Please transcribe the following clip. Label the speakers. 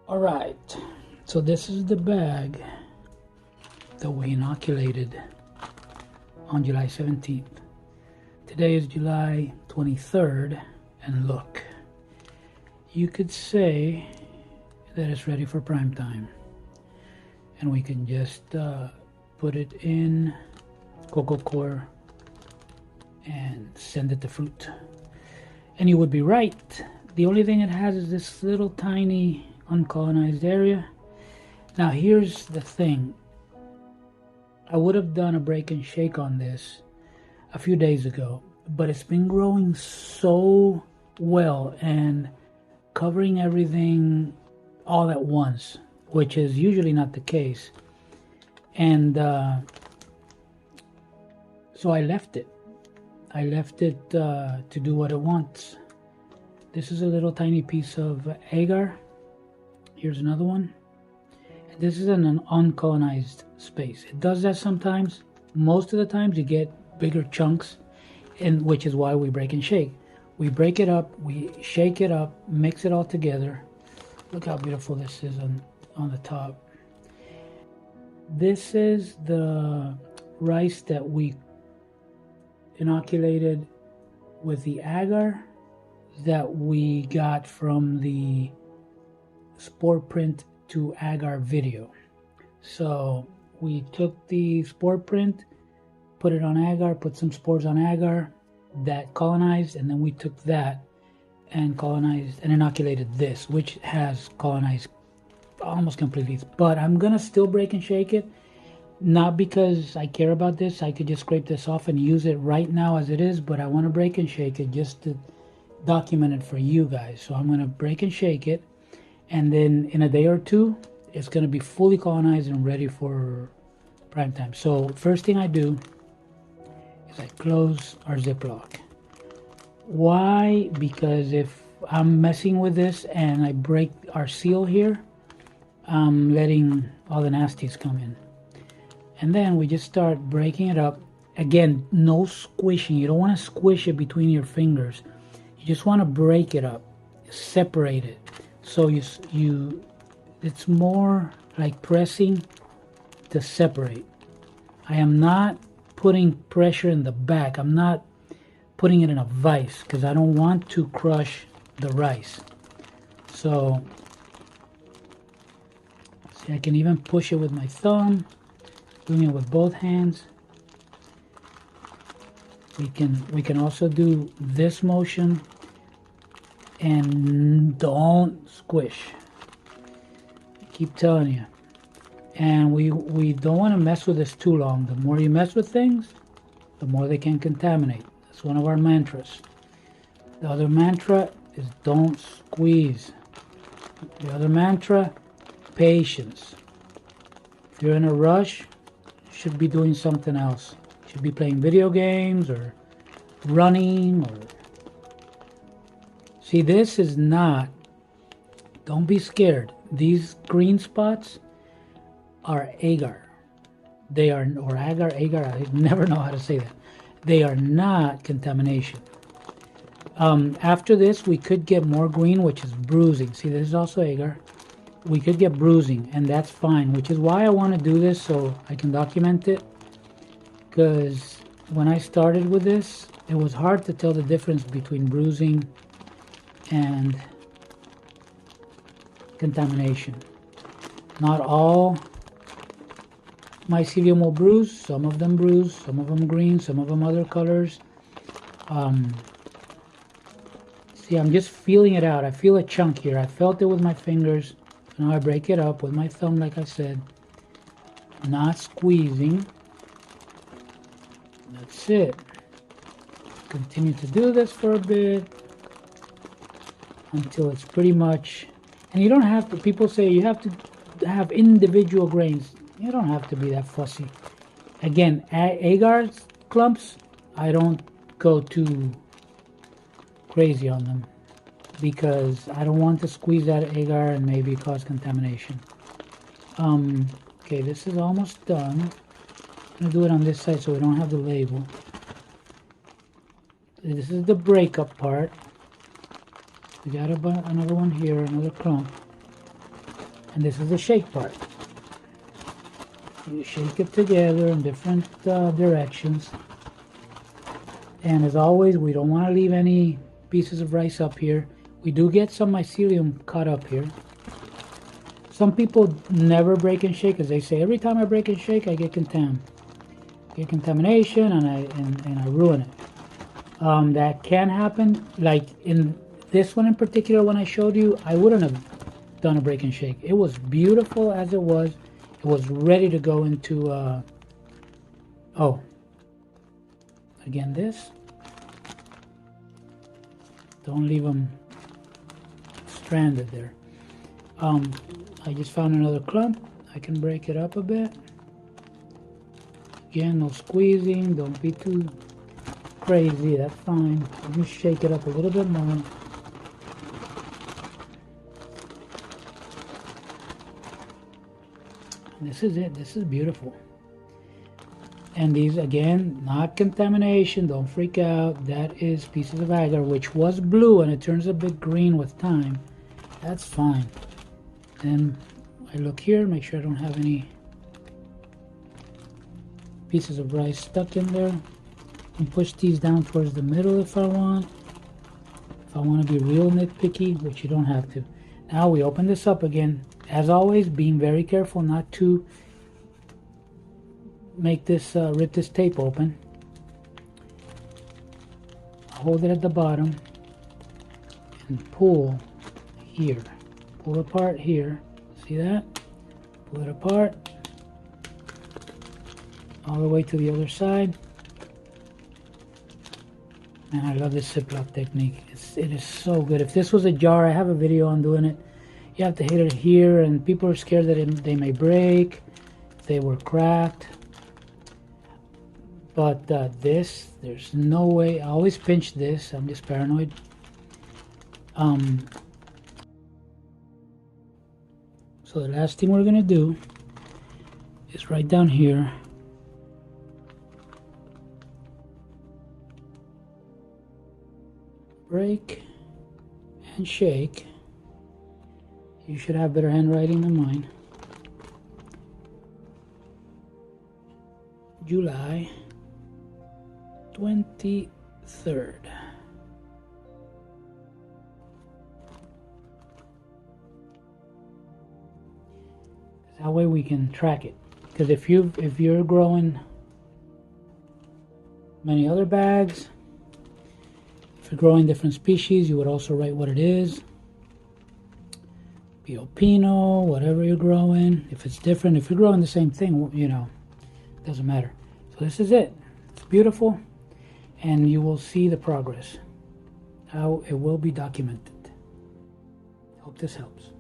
Speaker 1: Alright, so this is the bag that we inoculated on July 17th. Today is July 23rd, and look, you could say that it's ready for prime time. And we can just put it in cocoa core and send it to fruit. And you would be right. The only thing it has is this little tiny uncolonized area. Now here's the thing. I would have done a break and shake on this a few days ago, but it's been growing so well and covering everything all at once, which is usually not the case. And so I left it. I left it to do what it wants. This is a little tiny piece of agar. Here's another one. This is an uncolonized space. It does that sometimes. Most of the times you get bigger chunks, and which is why we break and shake. We break it up, we shake it up, mix it all together. Look how beautiful this is on the top. This is the rice that we inoculated with the agar that we got from the spore print to agar video. So we took the spore print, put it on agar, put some spores on agar that colonized, and then we took that and colonized and inoculated this, which has colonized almost completely. But I'm gonna still break and shake it, not because I care about this. I could just scrape this off and use it right now as it is, but I want to break and shake it just to document it for you guys. So I'm going to break and shake it, and then in a day or two it's going to be fully colonized and ready for prime time. So first thing I do is I close our Ziploc. Why? Because if I'm messing with this and I break our seal here, I'm letting all the nasties come in. And then we just start breaking it up. Again, no squishing. You don't want to squish it between your fingers. You just want to break it up, separate it. So it's more like pressing to separate. I am not putting pressure in the back. I'm not putting it in a vise because I don't want to crush the rice. So see, I can even push it with my thumb. Doing it with both hands. We can also do this motion, and don't squish. Keep telling you. And we don't want to mess with this too long. The more you mess with things, the more they can contaminate. That's one of our mantras. The other mantra is don't squeeze. The other mantra, patience. If you're in a rush, should be doing something else. Should be playing video games or running or... See, this is not... Don't be scared. These green spots are agar. They are... Or agar. I never know how to say that. They are not contamination. After this, we could get more green, which is bruising. See, this is also agar. We could get bruising, and that's fine, which is why I want to do this, so I can document it. Because when I started with this, it was hard to tell the difference between bruising and contamination. Not all mycelium will bruise. Some of them bruise, some of them green, some of them other colors. See, I'm just feeling it out. I feel a chunk here. I felt it with my fingers. Now I break it up with my thumb, like I said. Not squeezing. That's it. Continue to do this for a bit until it's pretty much... And you don't have to... People say you have to have individual grains. You don't have to be that fussy. Again, agar clumps, I don't go too crazy on them, because I don't want to squeeze that agar and maybe cause contamination. Okay, this is almost done. I'm going to do it on this side so we don't have the label. This is the breakup part. We got another one here, another clump. And this is the shake part. You shake it together in different directions. And as always, we don't want to leave any pieces of rice up here. We do get some mycelium cut up here. Some people never break and shake, as they say, every time I break and shake, I get contamination, and I ruin it. That can happen. Like in this one in particular, when I showed you, I wouldn't have done a break and shake. It was beautiful as it was. It was ready to go into. Oh, again, this. Don't leave them stranded there. I just found another clump. I can break it up a bit. Again, no squeezing. Don't be too crazy. That's fine. Let me shake it up a little bit more. This is it. This is beautiful. And these, again, not contamination. Don't freak out. That is pieces of agar, which was blue, and it turns a bit green with time. That's fine. Then I look here, make sure I don't have any pieces of rice stuck in there. And push these down towards the middle if I want. If I want to be real nitpicky, which you don't have to. Now we open this up again. As always, being very careful not to make this, rip this tape open. Hold it at the bottom and pull here. Pull apart here. See that? Pull it apart all the way to the other side. Man, I love this Ziploc technique. It is so good. If this was a jar, I have a video on doing it. You have to hit it here, and people are scared that they may break if they were cracked. But this, there's no way. I always pinch this. I'm just paranoid. So the last thing we're gonna do is right down here. Break and shake. You should have better handwriting than mine. July 23rd. That way we can track it. Because if you're growing many other bags, if you're growing different species, you would also write what it is. Pinot, whatever you're growing. If it's different, if you're growing the same thing, you know, it doesn't matter. So this is it. It's beautiful, and you will see the progress, how it will be documented. Hope this helps.